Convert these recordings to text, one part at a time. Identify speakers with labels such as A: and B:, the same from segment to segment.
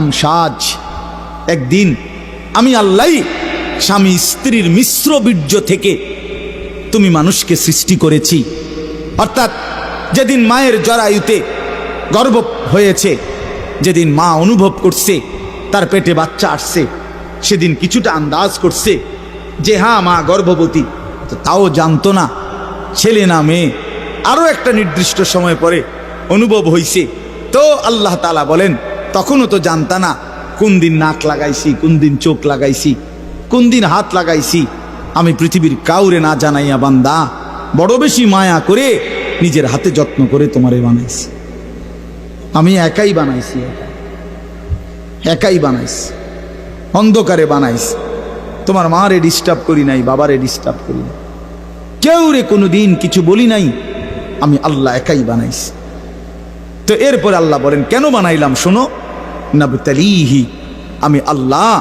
A: আমসাজ একদিন আমি আল্লাহ স্বামী স্ত্রীর মিশ্র বীর্য থেকে তুমি মানুষকে সৃষ্টি করেছি। অর্থাৎ যেদিন মায়ের জরায়ুতে গর্ভ হয়েছে, যেদিন মা অনুভব করছে তার পেটে বাচ্চা আসছে, সেদিন কিছুটা আন্দাজ করছে যে হ্যাঁ মা গর্ভবতী, তাও জানতো না ছেলে না মেয়ে। আরও একটা নির্দিষ্ট সময় পরে অনুভব হইছে, তো আল্লাহ তাআলা বলেন তখনও তো জানতা না কোন দিন নাক লাগাইছি, কোন দিন চোখ লাগাইছি, কোন দিন হাত লাগাইছি। আমি পৃথিবীর কাউরে না জানাইয়া বান্দা বড় বেশি মায়া করে নিজের হাতে যত্ন করে তোমারে বানাইছি। আমি একাই বানাইছি, একাই বানাইছি, অন্ধকারে বানাইছি। তোমার মারে ডিস্টার্ব করি নাই, বাবারে ডিস্টার্ব করি নাই, কেউ রে কোনো দিন কিছু বলি নাই। আমি আল্লাহ একাই বানাইছি। তো এরপর আল্লাহ বলেন কেন বানাইলাম শোনো, নাবতালিহি, আমি আল্লাহ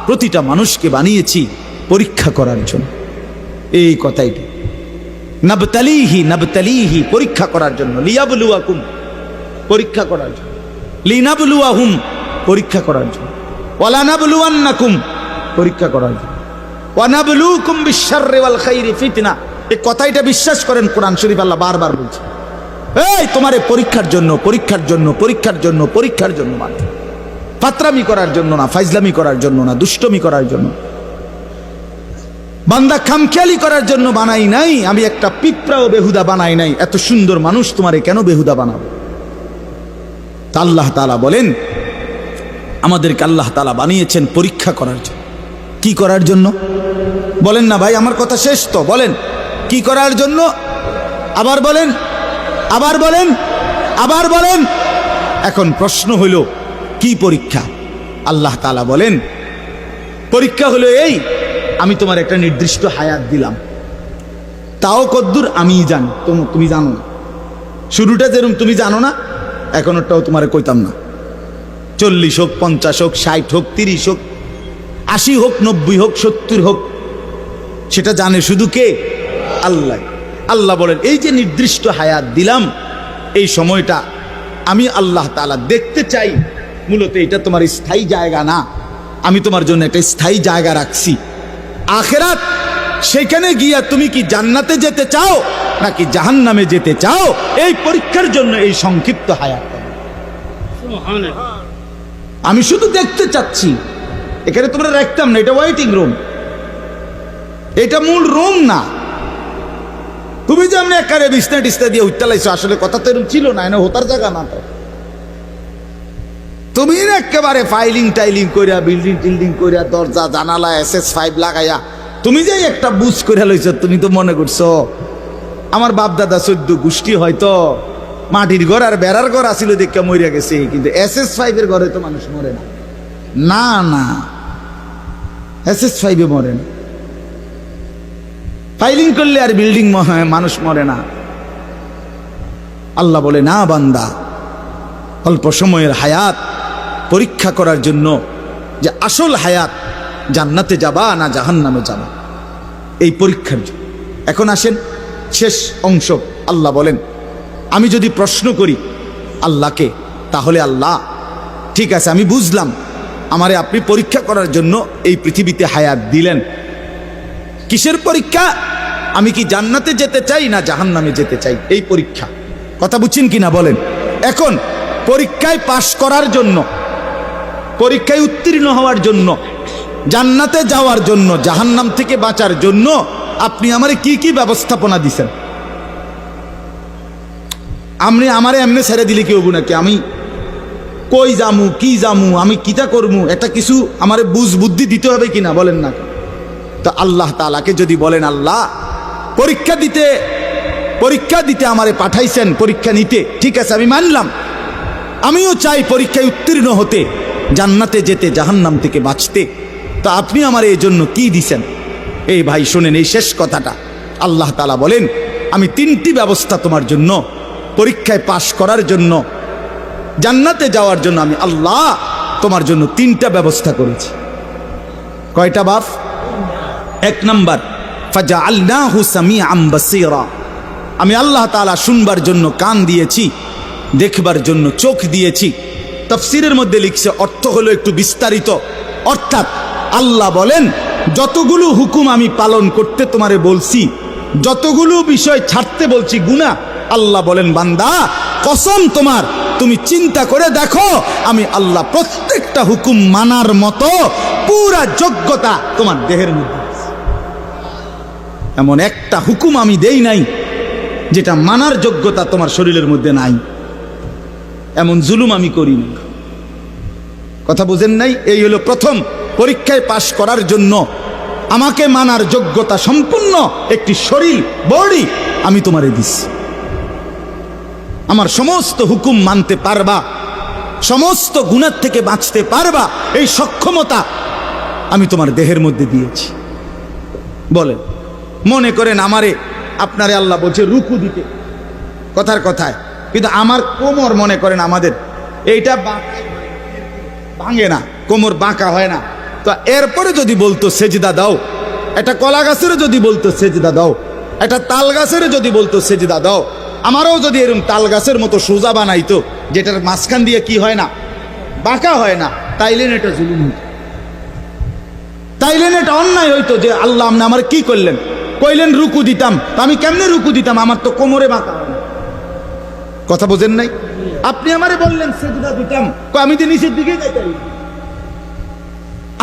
A: প্রতিটা মানুষকে বানিয়েছি পরীক্ষা করার জন্য। এই কথাই নাবতালিহি, নাবতালিহি পরীক্ষা করার জন্য, লিয়াবলুয়াকুম পরীক্ষা করার জন্য, লিনাবলুয়াহুম পরীক্ষা করার জন্য, ওয়ালানাবলুয়ান্নাকুম পরীক্ষা করার জন্য, ওয়ানাবলুকুম বিশ-শাররি ওয়াল খাইরি ফিতনা। এই কথাইটা বিশ্বাস করেন, কোরআন শরীফ আল্লাহ বারবার বলছে এই তোমারে পরীক্ষার জন্য, পরীক্ষার জন্য, পরীক্ষার জন্য, পরীক্ষার জন্য, মানে ফাতরামি করার জন্য না, ফাইজলামি করার জন্য না, দুষ্টমি করার জন্য, বান্দা খামখেয়ালি করার জন্য বানাই নাই। আমি একটা পিঁপড়াও বেহুদা বানাই নাই। এত সুন্দর মানুষ তোমারে কেন বেহুদা বানাবো? তা আল্লাহ তাআলা বলেন আমাদেরকে আল্লাহ তাআলা বানিয়েছেন পরীক্ষা করার জন্য। কি করার জন্য বলেন না ভাই? আমার কথা শেষ তো, বলেন কি করার জন্য? আবার বলেন, আবার বলেন, আবার বলেন। এখন প্রশ্ন হইল কি পরীক্ষা? আল্লাহ তাআলা বলেন পরীক্ষা হলো এই, আমি তোমার একটা নির্দিষ্ট হায়াত দিলাম, তাও কদ্দুর আমি জানি, তুমি জানো না। শুরুটা যেরকম তুমি জানো না, এখনটাও তোমারে কইতাম না। 40 হোক, 50 হোক, 60 হোক, 30 হোক, 80 হোক, 90 হোক, 70 হোক, সেটা জানে শুধু কে? আল্লাহ। আল্লাহ বলেন এই যে নির্দিষ্ট হায়াত দিলাম, এই সময়টা আমি আল্লাহ তাআলা দেখতে চাই। মূলত এটা তোমার স্থায়ী জায়গা না, আমি তোমার জন্য একটা স্থায়ী জায়গা রাখছি আখিরাত। সেখানে গিয়া তুমি কি জান্নাতে যেতে চাও নাকি জাহান্নামে যেতে চাও, এই পরীক্ষার জন্য এই সংক্ষিপ্ত হায়াত। আমি শুধু দেখতে চাচ্ছি। এখানে তোমরা রাখতাম না, এটা ওয়েটিং রুম, এটা মূল রুম না। তুমি যে আমি একারে বিছনা টিছনা দিয়ে উঠতে আসলে কথা তো এরকম ছিল না, হোতার জায়গা না। তো তুমি একেবারে ফাইলিং টাইলিং করিয়া, বিল্ডিং টিল্ডিং করিয়া, দরজা জানালা SS5 লাগাইয়া তুমি যে একটা বুঝ করিয়া লইছ, তুমি তো মনে করছো আমার বাপ দাদা 14 গোষ্ঠী হয়তো মাটির ঘর আর বেড়ার ঘর আসিল দেখে মরিয়া গেছে, কিন্তু SS5 এর ঘরে তো মানুষ মরে না। না না, SS5 এ মরে না। ফাইলিং করলে আর বিল্ডিং মানুষ মরে না। আল্লাহ বলে না বান্দা, অল্প সময়ের হায়াত পরীক্ষা করার জন্য, যে আসল হায়াত জান্নাতে যাবা না জাহান্নামে যাবা, এই পরীক্ষার জন্য। এখন আসেন শেষ অংশ। আল্লাহ বলেন আমি যদি প্রশ্ন করি আল্লাহকে, তাহলে আল্লাহ ঠিক আছে আমি বুঝলাম, আমারে আপনি পরীক্ষা করার জন্য এই পৃথিবীতে হায়াত দিলেন। কিসের পরীক্ষা? আমি কি জান্নাতে যেতে চাই না জাহান্নামে যেতে চাই, এই পরীক্ষা। কথা বুঝছেন কিনা বলেন? এখন পরীক্ষায় পাশ করার জন্য, পরীক্ষায় উত্তীর্ণ হওয়ার জন্য, জান্নাতে যাওয়ার জন্য, জাহান্নাম থেকে বাঁচার জন্য আপনি আমারে কি কি ব্যবস্থাপনা দিছেন? আপনি আমারে এমনি ছেড়ে দিলে কি হবো নাকি? আমি কই যামু, কি যামু, আমি কিতা করমু, এটা কিছু আমারে বুদ্ধি দিতে হবে কিনা বলেন না? তো আল্লাহ তাআলাকে যদি বলেন আল্লাহ পরীক্ষা দিতে আমারে পাঠাইছেন, পরীক্ষা নিতে, ঠিক আছে আমি মানলাম, আমিও চাই পরীক্ষায় উত্তীর্ণ হতে, জান্নাতে যেতে, জাহান্নাম থেকে বাঁচতে। তো আপনি আমার এই জন্য কি দিছেন? এই ভাই শোনেন এই শেষ কথাটা। আল্লাহ তাআলা বলেন আমি 3টি ব্যবস্থা তোমার জন্য, পরীক্ষায় পাশ করার জন্য, জান্নাতে যাওয়ার জন্য আমি আল্লাহ তোমার জন্য 3টা ব্যবস্থা করেছি। কয়টা বাপ? 1 নাম্বার ফাজআলনাহু সামিআন বাসীরা, আমি আল্লাহ তাআলা শুনবার জন্য কান দিয়েছি, দেখবার জন্য চোখ দিয়েছি, তাফসীরের মধ্যে লিখছে, অর্থ হলো একটু বিস্তারিত। অর্থাৎ আল্লাহ বলেন, যতগুলো হুকুম আমি পালন করতে তোমারে বলছি, যতগুলো বিষয় ছাড়তে বলছি গুনাহ, আল্লাহ বলেন বান্দা কসম তোমার, তুমি চিন্তা করে দেখো আমি আল্লাহ প্রত্যেকটা হুকুম মানার মতো পুরা যোগ্যতা তোমার দেহের মধ্যে আছে। এমন একটা হুকুম আমি দেই নাই যেটা মানার যোগ্যতা তোমার শরীরের মধ্যে নাই। এমন জুলুম আমি করি না। কথা বুঝেন নাই? এই হলো প্রথম, পরীক্ষায় পাশ করার জন্য আমাকে মানার যোগ্যতা সম্পূর্ণ একটি শরীর, বডি আমি তোমারে দিছি। আমার সমস্ত হুকুম মানতে পারবা, সমস্ত গুনাহ থেকে বাঁচতে পারবা, এই সক্ষমতা আমি তোমার দেহের মধ্যে দিয়েছি। বলেন, মনে করেন আমারে আপনারে আল্লাহ বলছে রুকু দিতে, কথার কথায়, কিন্তু আমার কোমর মনে করেন আমাদের এইটা ভাঙে না, কোমর বাঁকা হয় না, তো এরপরে যদি বলতো সেজদা দাও, একটা কলা গাছেরও যদি বলতো সেজদা দাও, একটা তাল গাছেরও যদি বলতো সেজদা দাও, আমারও যদি এরকম তাল গাছের মতো সোজা বানাইতো, যেটার মাঝখান দিয়ে কি হয় না, বাঁকা হয় না, তাইলেন এটা জুলুম হইতো, তাইলেন এটা অন্যায় হইতো। যে আল্লাহ আপনি আমার কি করলেন, কইলেন রুকু দিতাম, তো আমি কেমনে রুকু দিতাম, আমার তো কোমরে বাঁকা হয় না। কথা বোঝেন নাই? আপনি আমারে বললেন সেজদা দিতাম, আমি তো নিচের দিকে যাইতাম,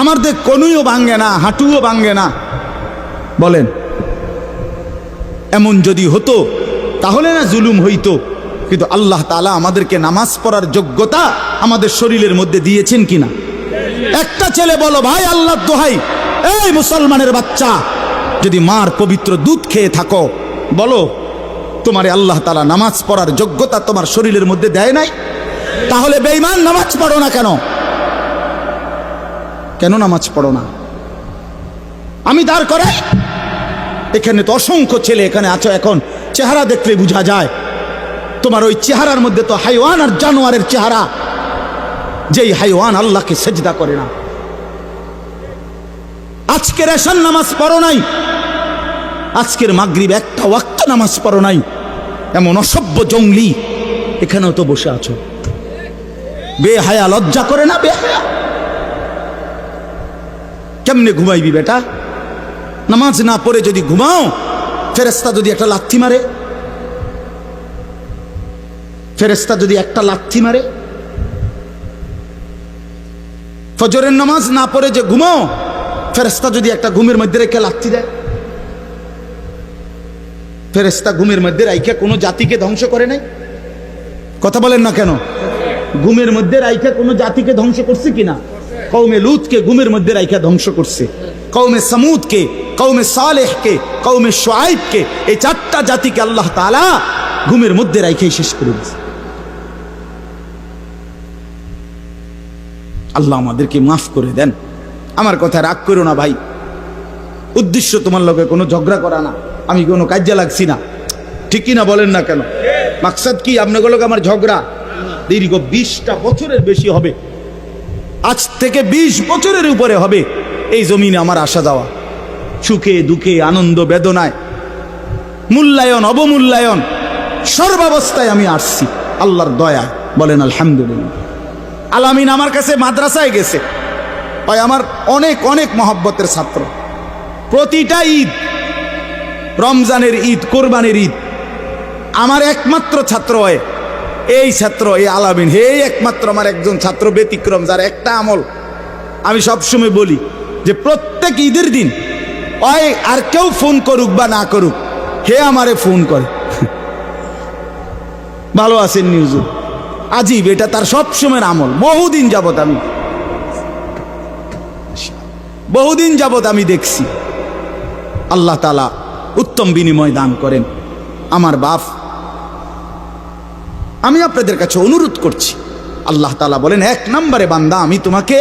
A: আমার দেখ কনুইও ভাঙ্গে না, হাঁটুও ভাঙ্গে না। বলেন, এমন যদি হতো তাহলে না জুলুম হইতো। কিন্তু আল্লাহ তাআলা আমাদেরকে নামাজ পড়ার যোগ্যতা আমাদের শরীরের মধ্যে দিয়েছেন কিনা? একটা ছেলে বলো ভাই আল্লাহর দোহাই, এই মুসলমানের বাচ্চা, যদি মার পবিত্র দুধ খেয়ে থাকো, বলো তোমারে আল্লাহ তাআলা নামাজ পড়ার যোগ্যতা তোমার শরীরের মধ্যে দেয় নাই? তাহলে বেঈমান নামাজ পড়ো না কেন? কেন নামাজ পড়ো না? আমি দাঁড় করে, এখানে তো অসংখ্য ছেলে এখানে আছো, এখন চেহারা দেখলে বোঝা যায় তোমার ওই চেহারার মধ্যে তো হাইওয়ান আর জানোয়ারের চেহারা, যেই হাইওয়ান আল্লাহকে সেজদা করে না। আজকের এশার নামাজ পড়ো নাই, আজকের মাগরিব একটা ওয়াক্ত নামাজ পড়ো নাই, এমন অসভ্য জঙ্গলি এখানেও তো বসে আছো। বেহায়া, লজ্জা করে না? বেহায়া কেমনে ঘুমাইবি বেটা? নামাজ না পড়ে যদি ঘুমাও, ফেরেশতা যদি একটা লাথি মারে, ফেরেশতা যদি একটা লাথি মারে, ফজরের নামাজ না পড়ে যে ঘুমাও, ফেরেশতা যদি একটা ঘুমের মধ্যে রেখে লাথি দেয়। ফেরেশতা ঘুমের মধ্যে রাইখা কোনো জাতিকে ধ্বংস করে নাই? কথা বলেন না কেন? ঘুমের মধ্যে রাইখা কোনো জাতিকে ধ্বংস করছে কিনা? কওমে লুতকে ঘুমের মধ্যে রাইখা ধ্বংস করছে, কওমে সামুদকে, কওমে সালেহকে, কওমে শুআইবকে, এই চারটা জাতিকে আল্লাহ তাআলা ঘুমের মধ্যে রাইখাই শেষ করে দিয়েছে। আল্লাহ আমাদেরকে মাফ করে দেন। আমার কথা রাগ করো না ভাই, উদ্দেশ্য তোমার লগে কোনো ঝগড়া করা না, আমি কোনো কাজে লাগছি না, ঠিক কিনা বলেন না কেন? মাকসাদ কি আপনাদের লগে আমার ঝগড়া? দীর্ঘ 20টা বছরের বেশি হবে, আজ থেকে 20 বছরের উপরে হবে এই জমিনে আমার আসা যাওয়া, সুখে দুঃখে আনন্দ বেদনায়, মূল্যায়ন অবমূল্যায়ন, সর্বাবস্থায় আমি আসছি আল্লাহর দয়ায়। বলেন আলহামদুলিল্লাহ। আলামিন আমার কাছে মাদ্রাসায় গেছে, ভাই আমার অনেক অনেক মহব্বতের ছাত্র। প্রতিটা ঈদ, রমজানের ঈদ, কোরবানির ঈদ, আমার একমাত্র ছাত্র হয় এই ছাত্র, এই আলামিন, হে একমাত্র আমার একজন ছাত্র ব্যতিক্রম, যার একটা আমল আমি সবসময় বলি যে প্রত্যেক ঈদের দিন ওই আর কেউ ফোন করুক বা না করুক, হে আমারে ফোন করে, ভালো আছেন নিউজ, আজীব, এটা তার সবসময়ের আমল। বহুদিন যাবত আমি দেখছি। আল্লাহ তাআলা উত্তম বিনিময় দান করেন। আমার বাপ, আমি আপনাদের কাছে অনুরোধ করছি, আল্লাহ তাআলা বলেন 1 নম্বরে বান্দা আমি তোমাকে